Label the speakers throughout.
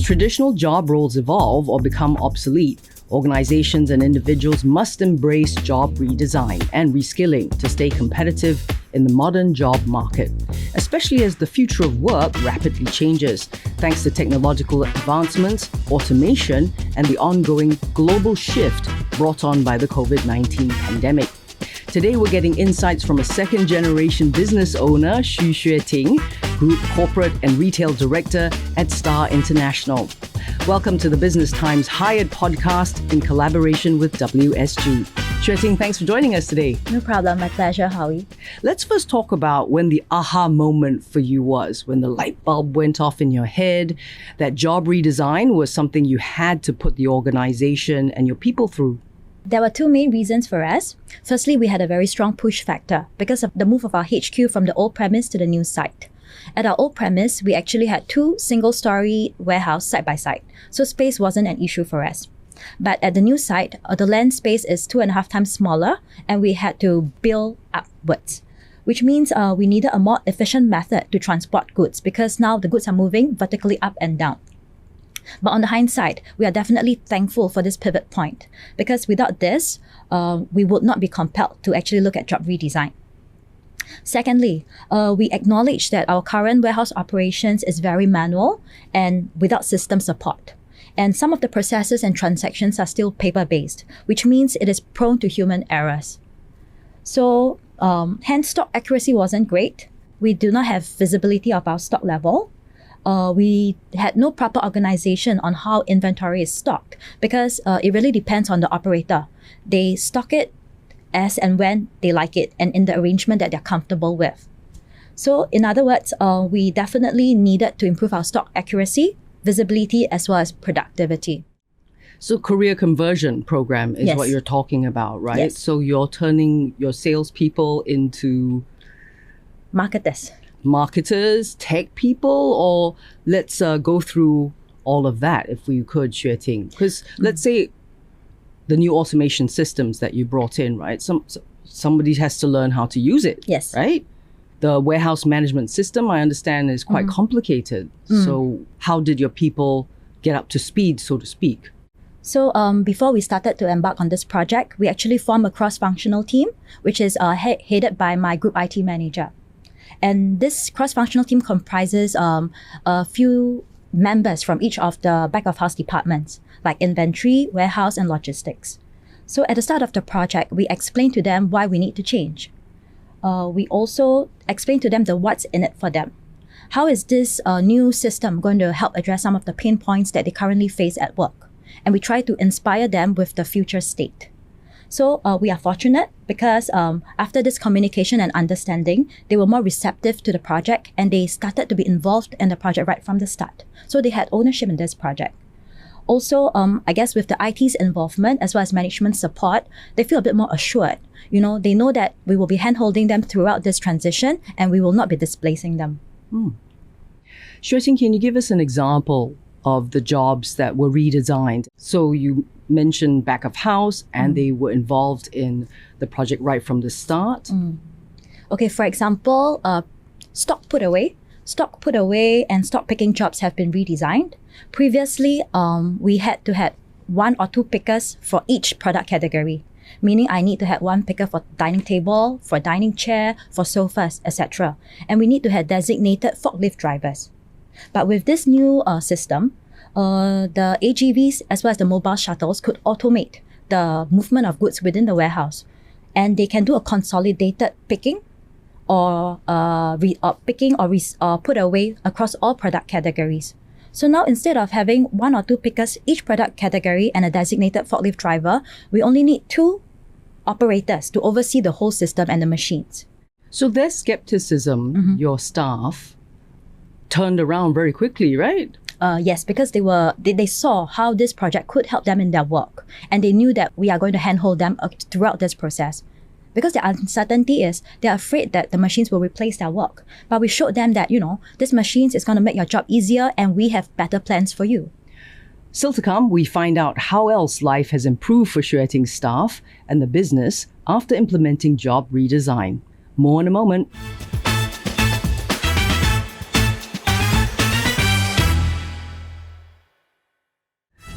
Speaker 1: traditional job roles evolve or become obsolete, organizations and individuals must embrace job redesign and reskilling to stay competitive in the modern job market, especially as the future of work rapidly changes, thanks to technological advancements, automation, and the ongoing global shift brought on by the COVID-19 pandemic. Today, we're getting insights from a second-generation business owner, Xue Ting, Group Corporate and Retail Director at Star International. Welcome to the Business Times Hired podcast in collaboration with WSG. Xue Ting, thanks for joining us today.
Speaker 2: No problem. My pleasure, Howie.
Speaker 1: Let's first talk about when the aha moment for you was, when the light bulb went off in your head, that job redesign was something you had to put the organization and your people through.
Speaker 2: There were two main reasons for us. Firstly, we had a very strong push factor because of the move of our HQ from the old premise to the new site. At our old premise, we actually had two single-story warehouse side by side, so space wasn't an issue for us. But at the new site, the land space is 2.5 times smaller, and we had to build upwards, which means we needed a more efficient method to transport goods because now the goods are moving vertically up and down. But on the hindsight, we are definitely thankful for this pivot point because without this, we would not be compelled to actually look at job redesign. Secondly, we acknowledge that our current warehouse operations is very manual and without system support. And some of the processes and transactions are still paper-based, which means it is prone to human errors. So, hence stock accuracy wasn't great. We do not have visibility of our stock level. We had no proper organization on how inventory is stocked because it really depends on the operator. They stock it as and when they like it and in the arrangement that they're comfortable with. So in other words, we definitely needed to improve our stock accuracy, visibility, as well as productivity.
Speaker 1: So career conversion program is
Speaker 2: Yes.
Speaker 1: what you're talking about, right?
Speaker 2: Yes.
Speaker 1: So you're turning your salespeople into marketers, tech people, or let's go through all of that if we could, Xue Ting. Because let's say the new automation systems that you brought in, right? Somebody has to learn how to use it,
Speaker 2: Yes.
Speaker 1: right? The warehouse management system, I understand, is quite complicated. So how did your people get up to speed, so to speak?
Speaker 2: So before we started to embark on this project, we actually formed a cross-functional team, which is headed by my group IT manager. And this cross-functional team comprises a few members from each of the back-of-house departments, like inventory, warehouse, and logistics. So at the start of the project, we explained to them why we need to change. We also explained to them the what's in it for them. How is this new system going to help address some of the pain points that they currently face at work? And we try to inspire them with the future state. So we are fortunate because after this communication and understanding, they were more receptive to the project and they started to be involved in the project right from the start. So they had ownership in this project. Also, I guess with the IT's involvement as well as management support, they feel a bit more assured. You know, they know that we will be hand-holding them throughout this transition and we will not be displacing them.
Speaker 1: Xue Ting, can you give us an example of the jobs that were redesigned? So you mentioned back of house and they were involved in the project right from the start.
Speaker 2: Okay, for example, stock put away and stock picking jobs have been redesigned. Previously, we had to have 1 or 2 pickers for each product category, meaning I need to have 1 picker for dining table, for dining chair, for sofas, etc. And we need to have designated forklift drivers. But with this new system, the AGVs as well as the mobile shuttles could automate the movement of goods within the warehouse. And they can do a consolidated picking or put away across all product categories. So now instead of having 1 or 2 pickers each product category and a designated forklift driver, we only need 2 operators to oversee the whole system and the machines.
Speaker 1: So their skepticism, your staff, turned around very quickly, right?
Speaker 2: Yes, because they saw how this project could help them in their work. And they knew that we are going to handhold them throughout this process. Because the uncertainty is they're afraid that the machines will replace their work. But we showed them that, this machines is going to make your job easier and we have better plans for you.
Speaker 1: Still to come, we find out how else life has improved for Xue Ting's staff and the business after implementing job redesign. More in a moment.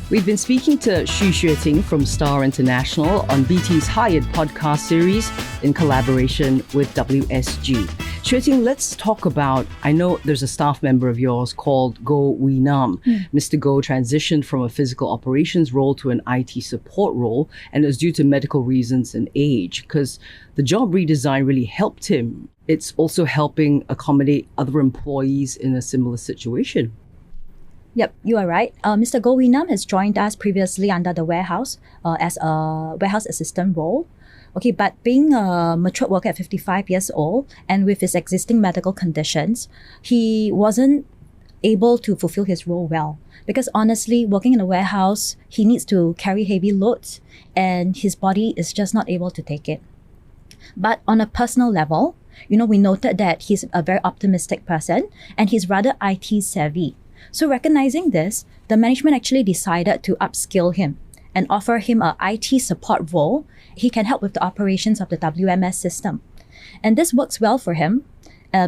Speaker 1: We've been speaking to Xue Ting from Star International on BT's Hired podcast series in collaboration with WSG. Xue Ting, let's talk about, I know there's a staff member of yours called Howie Lim. Mr. Go transitioned from a physical operations role to an IT support role, and it was due to medical reasons and age, because the job redesign really helped him. It's also helping accommodate other employees in a similar situation.
Speaker 2: Yep, you are right. Mr. Howie Lim has joined us previously under the warehouse as a warehouse assistant role. Okay, but being a mature worker at 55 years old and with his existing medical conditions, he wasn't able to fulfill his role well. Because honestly, working in a warehouse, he needs to carry heavy loads and his body is just not able to take it. But on a personal level, we noted that he's a very optimistic person and he's rather IT savvy. So recognizing this, the management actually decided to upskill him and offer him a IT support role. He can help with the operations of the WMS system. And this works well for him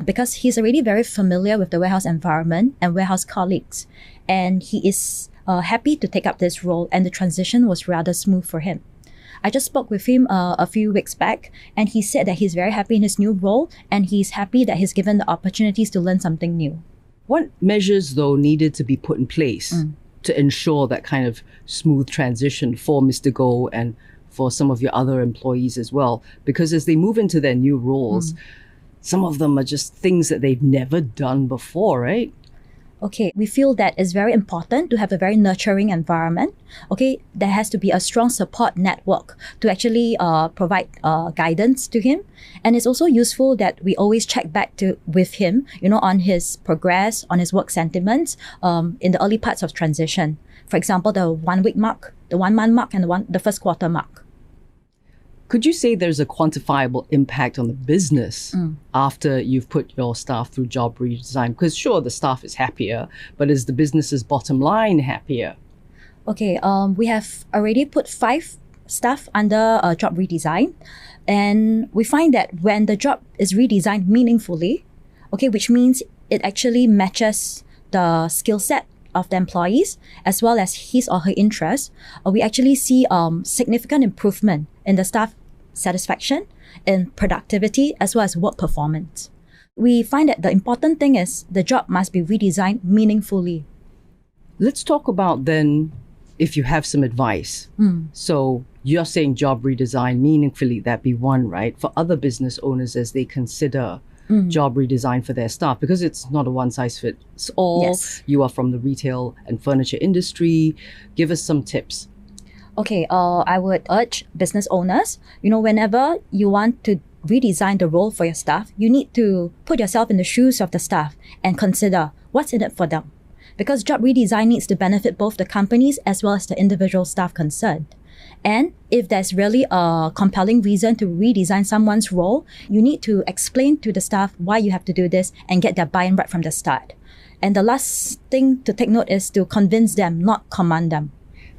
Speaker 2: because he's already very familiar with the warehouse environment and warehouse colleagues. And he is happy to take up this role, and the transition was rather smooth for him. I just spoke with him a few weeks back, and he said that he's very happy in his new role and he's happy that he's given the opportunities to learn something new.
Speaker 1: What measures, though, needed to be put in place to ensure that kind of smooth transition for Mr. Go and for some of your other employees as well? Because as they move into their new roles, some of them are just things that they've never done before, right?
Speaker 2: Okay, we feel that it's very important to have a very nurturing environment. Okay, there has to be a strong support network to actually provide guidance to him. And it's also useful that we always check back with him, on his progress, on his work sentiments in the early parts of transition. For example, the 1 week mark, the 1 month mark, and the first quarter mark.
Speaker 1: Could you say there's a quantifiable impact on the business after you've put your staff through job redesign? Because sure, the staff is happier, but is the business's bottom line happier?
Speaker 2: Okay, we have already put 5 staff under job redesign. And we find that when the job is redesigned meaningfully, okay, which means it actually matches the skill set of the employees as well as his or her interests, we actually see significant improvement in the staff satisfaction, in productivity, as well as work performance. We find that the important thing is the job must be redesigned meaningfully.
Speaker 1: Let's talk about then if you have some advice. So you're saying job redesign meaningfully, that'd be one, right? For other business owners as they consider job redesign for their staff, because it's not a one size fits all.
Speaker 2: Yes.
Speaker 1: You are from the retail and furniture industry. Give us some tips.
Speaker 2: Okay, I would urge business owners, whenever you want to redesign the role for your staff, you need to put yourself in the shoes of the staff and consider what's in it for them. Because job redesign needs to benefit both the companies as well as the individual staff concerned. And if there's really a compelling reason to redesign someone's role, you need to explain to the staff why you have to do this and get their buy-in right from the start. And the last thing to take note is to convince them, not command them.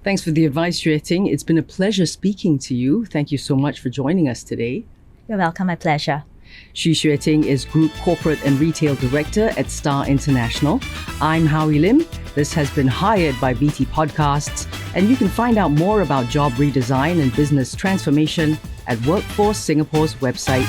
Speaker 1: Thanks for the advice, Xue Ting. It's been a pleasure speaking to you. Thank you so much for joining us today.
Speaker 2: You're welcome, my pleasure.
Speaker 1: Xue Ting is Group Corporate and Retail Director at Star International. I'm Howie Lim. This has been Hired by BT Podcasts, and you can find out more about job redesign and business transformation at Workforce Singapore's website,